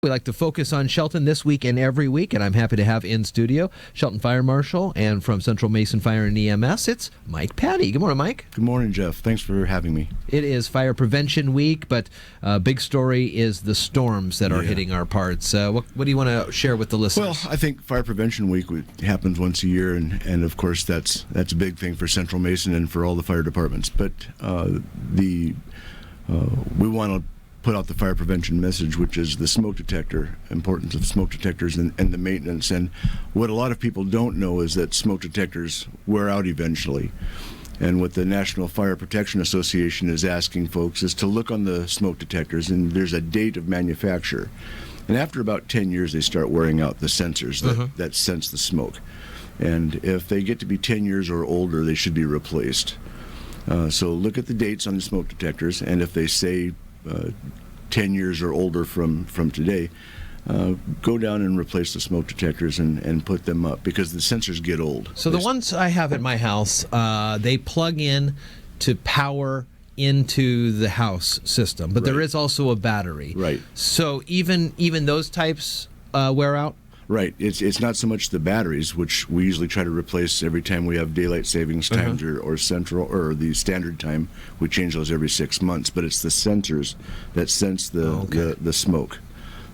We like to focus on Shelton this week and every week, and I'm happy to have in studio Shelton Fire Marshal, and from Central Mason Fire and EMS, it's Mike Patti. Good morning, Mike. Good morning, Jeff. Thanks for having me. It is Fire Prevention Week, but big story is the storms that are hitting our parts. What do you want to share with the listeners? Well, I think Fire Prevention Week happens once a year, and of course that's a big thing for Central Mason and for all the fire departments. But we want to put out the fire prevention message, which is the smoke detector, importance of smoke detectors and the maintenance. And what a lot of people don't know is that smoke detectors wear out eventually. And what the National Fire Protection Association is asking folks is to look on the smoke detectors, and there's a date of manufacture. And after about 10 years, they start wearing out the sensors that sense the smoke. And if they get to be 10 years or older, they should be replaced. So look at the dates on the smoke detectors, and if they say 10 years or older from today, go down and replace the smoke detectors and put them up, because the sensors get old. So the ones I have at my house, they plug in to power into the house system, but there is also a battery. Right. So even those types wear out? Right. It's not so much the batteries, which we usually try to replace every time we have daylight savings times or central or the standard time. We change those every 6 months, but it's the sensors that sense the smoke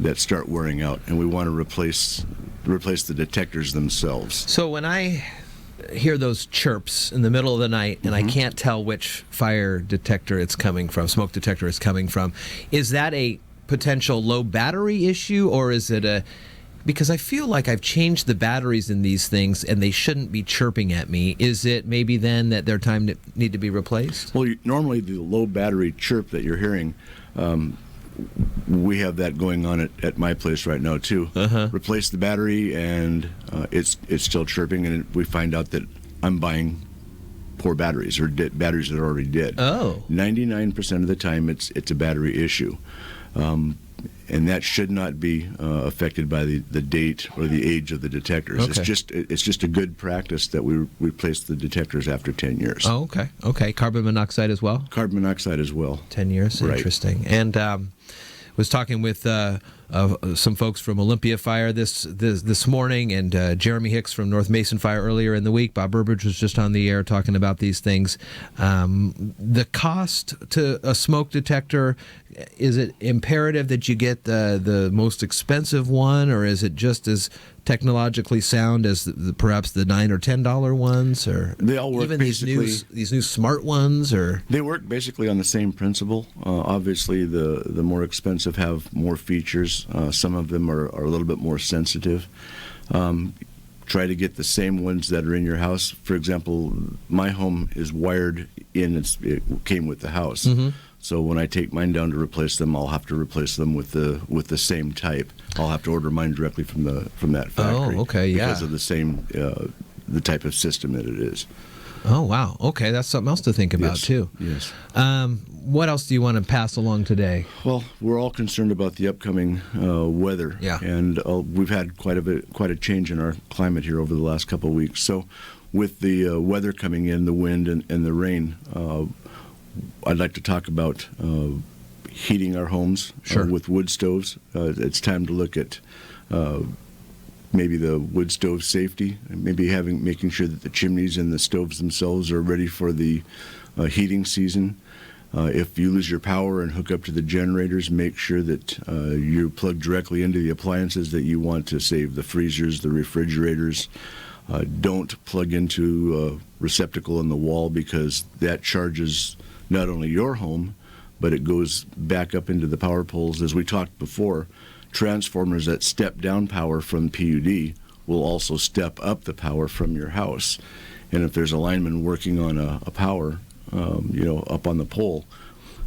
that start wearing out, and we want to replace the detectors themselves. So when I hear those chirps in the middle of the night and I can't tell which fire detector it's coming from, smoke detector it's coming from, is that a potential low battery issue, or is it because I feel like I've changed the batteries in these things and they shouldn't be chirping at me. Is it maybe then that they're time to need to be replaced? Well, normally the low battery chirp that you're hearing, we have that going on at my place right now too. Replace the battery and it's still chirping, and we find out that I'm buying poor batteries or batteries that are already dead. 99% of the time it's a battery issue. And that should not be affected by the date or the age of the detectors. It's just a good practice that we replace the detectors after 10 years. Oh, okay. Okay. Carbon monoxide as well? Carbon monoxide as well. 10 years? Right. Interesting. And was talking with some folks from Olympia Fire this morning, and Jeremy Hicks from North Mason Fire earlier in the week. Bob Burbridge was just on the air talking about these things. The cost to a smoke detector, is it imperative that you get the most expensive one, or is it just as technologically sound as perhaps the $9 or $10 ones, or they all work even basically, these new smart ones, or they work basically on the same principle. Obviously, the more expensive have more features. Some of them are a little bit more sensitive. Try to get the same ones that are in your house. For example, my home is wired in; it came with the house. So when I take mine down to replace them, I'll have to replace them with the same type. I'll have to order mine directly from that factory. Oh, okay, yeah. Because of the same the type of system that it is. Oh, wow. Okay, that's something else to think about too. Yes. What else do you want to pass along today? Well, we're all concerned about the upcoming weather. Yeah. And we've had quite a change in our climate here over the last couple of weeks. So, with the weather coming in, the wind and the rain, I'd like to talk about heating our homes with wood stoves. It's time to look at maybe the wood stove safety, and maybe making sure that the chimneys and the stoves themselves are ready for the heating season. If you lose your power and hook up to the generators, make sure that you plug directly into the appliances that you want to save: the freezers, the refrigerators. Don't plug into a receptacle in the wall, because that charges not only your home, but it goes back up into the power poles. As we talked before, transformers that step down power from PUD will also step up the power from your house. And if there's a lineman working on a power, up on the pole,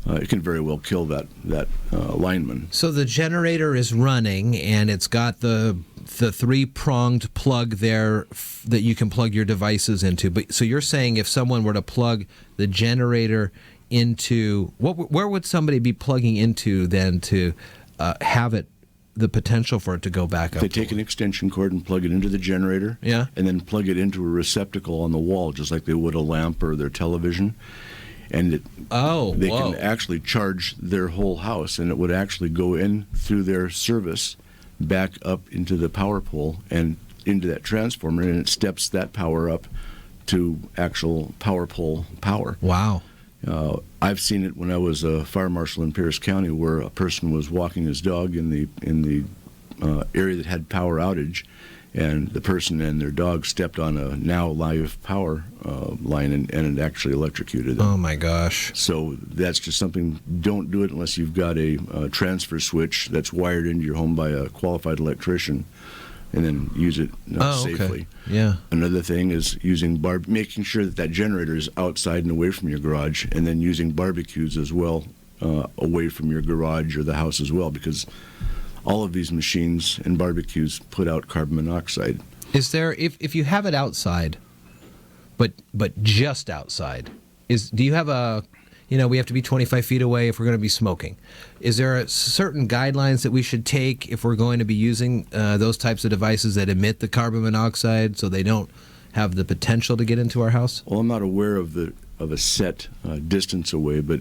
it can very well kill that lineman. So the generator is running, and it's got the three-pronged plug there that you can plug your devices into. But so you're saying if someone were to plug the generator into, where would somebody be plugging into then to have it, the potential for it to go back up? They take an extension cord and plug it into the generator, and then plug it into a receptacle on the wall, just like they would a lamp or their television. and they can actually charge their whole house, and it would actually go in through their service back up into the power pole and into that transformer, and it steps that power up to actual power pole power. Wow. I've seen it when I was a fire marshal in Pierce County, where a person was walking his dog in the area that had power outage, and the person and their dog stepped on a now live power line, and it actually electrocuted them. Oh my gosh. So that's just something, don't do it unless you've got a transfer switch that's wired into your home by a qualified electrician, and then use it safely. Okay. Yeah. Another thing is making sure that generator is outside and away from your garage, and then using barbecues as well away from your garage or the house as well, because all of these machines and barbecues put out carbon monoxide. Is there, if you have it outside, but just outside, do you have we have to be 25 feet away if we're going to be smoking. Is there certain guidelines that we should take if we're going to be using those types of devices that emit the carbon monoxide, so they don't have the potential to get into our house? Well, I'm not aware of a set distance away, but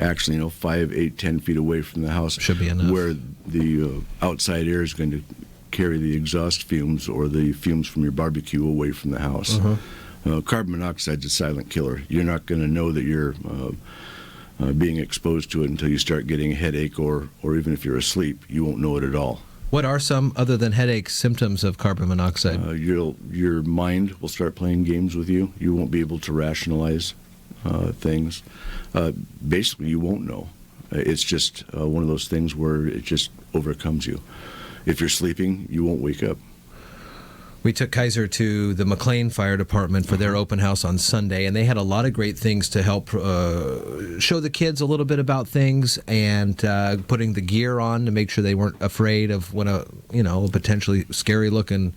actually, 5, 8, 10 feet away from the house should be enough, where the outside air is going to carry the exhaust fumes or the fumes from your barbecue away from the house. Carbon monoxide is a silent killer. You're not going to know that you're being exposed to it until you start getting a headache, or even if you're asleep, you won't know it at all. What are some, other than headache, symptoms of carbon monoxide? Your mind will start playing games with you. You won't be able to rationalize things. Basically, you won't know. It's just one of those things where it just overcomes you. If you're sleeping, you won't wake up. We took Kaiser to the McLean Fire Department for their open house on Sunday, and they had a lot of great things to help show the kids a little bit about things, and putting the gear on to make sure they weren't afraid of when a potentially scary-looking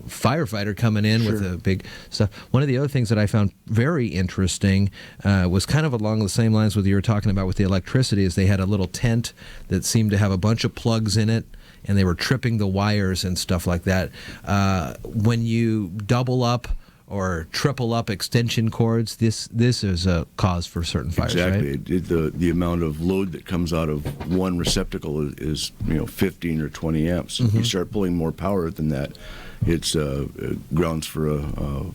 firefighter coming in with a big stuff. One of the other things that I found very interesting was kind of along the same lines with what you were talking about with the electricity, is they had a little tent that seemed to have a bunch of plugs in it, and they were tripping the wires and stuff like that. When you double up or triple up extension cords, this is a cause for certain fires, exactly. Right? The amount of load that comes out of one receptacle is 15 or 20 amps. You start pulling more power than that, it's grounds for a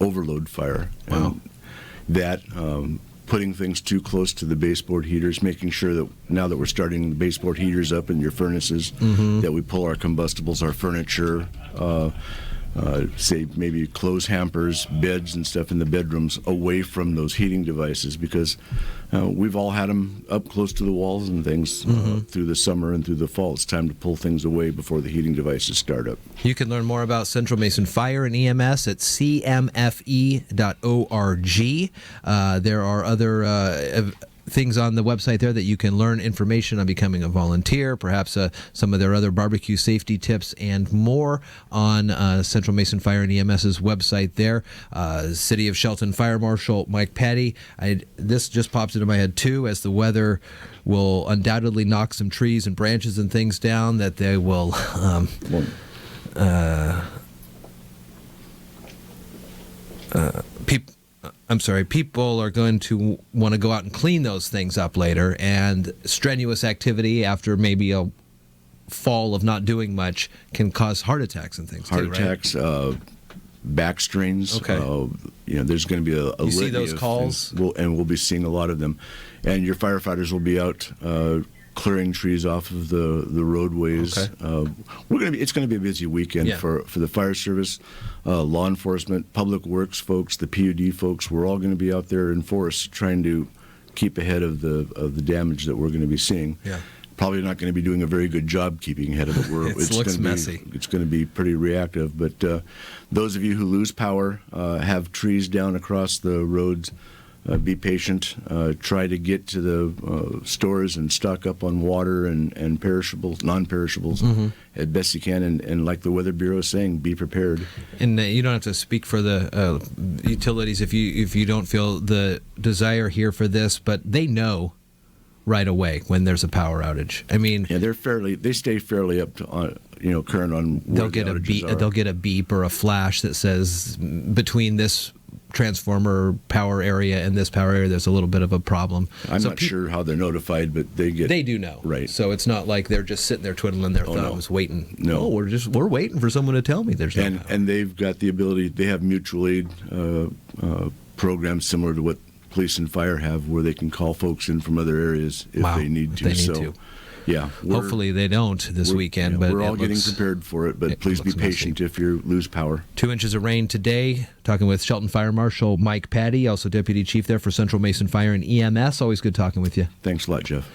overload fire. Wow. And that putting things too close to the baseboard heaters, making sure that now that we're starting the baseboard heaters up in your furnaces, that we pull our combustibles, our furniture, say maybe clothes hampers, beds and stuff in the bedrooms away from those heating devices, because we've all had them up close to the walls and things through the summer and through the fall. It's time to pull things away before the heating devices start up. You can learn more about Central Mason Fire and EMS at cmfe.org. There are other things on the website there that you can learn information on becoming a volunteer, perhaps some of their other barbecue safety tips and more on Central Mason Fire and EMS's website there. City of Shelton Fire Marshal Mike Patti. This just pops into my head too, as the weather will undoubtedly knock some trees and branches and things down, that they will people are going to want to go out and clean those things up later, and strenuous activity after maybe a fall of not doing much can cause heart attacks and things Heart attacks, back strains. Okay. There's going to be a you see those calls? We'll be seeing a lot of them. And your firefighters will be out clearing trees off of the roadways. Okay. It's going to be a busy weekend for the fire service, law enforcement, public works folks, the PUD folks. We're all going to be out there in force trying to keep ahead of the damage that we're going to be seeing. Yeah. Probably not going to be doing a very good job keeping ahead of it. It looks messy. It's going to be pretty reactive. But those of you who lose power, have trees down across the roads, be patient. Try to get to the stores and stock up on water and perishables, non-perishables, as best you can. And like the Weather Bureau is saying, be prepared. And you don't have to speak for the utilities if you don't feel the desire here for this, but they know right away when there's a power outage. I mean, they stay fairly up to current on where they'll get a beep or a flash that says between this transformer power area and this power area, there's a little bit of a problem. I'm not sure how they're notified, but they do know. Right. So it's not like they're just sitting there twiddling their thumbs waiting. No. We're waiting for someone to tell me there's no power. And they've got the ability, they have mutual aid programs similar to what police and fire have, where they can call folks in from other areas if they need to. Yeah. Hopefully they don't this weekend. But we're all getting prepared for it, but please be patient if you lose power. 2 inches of rain today. Talking with Shelton Fire Marshal Mike Patti, also Deputy Chief there for Central Mason Fire and EMS. Always good talking with you. Thanks a lot, Jeff.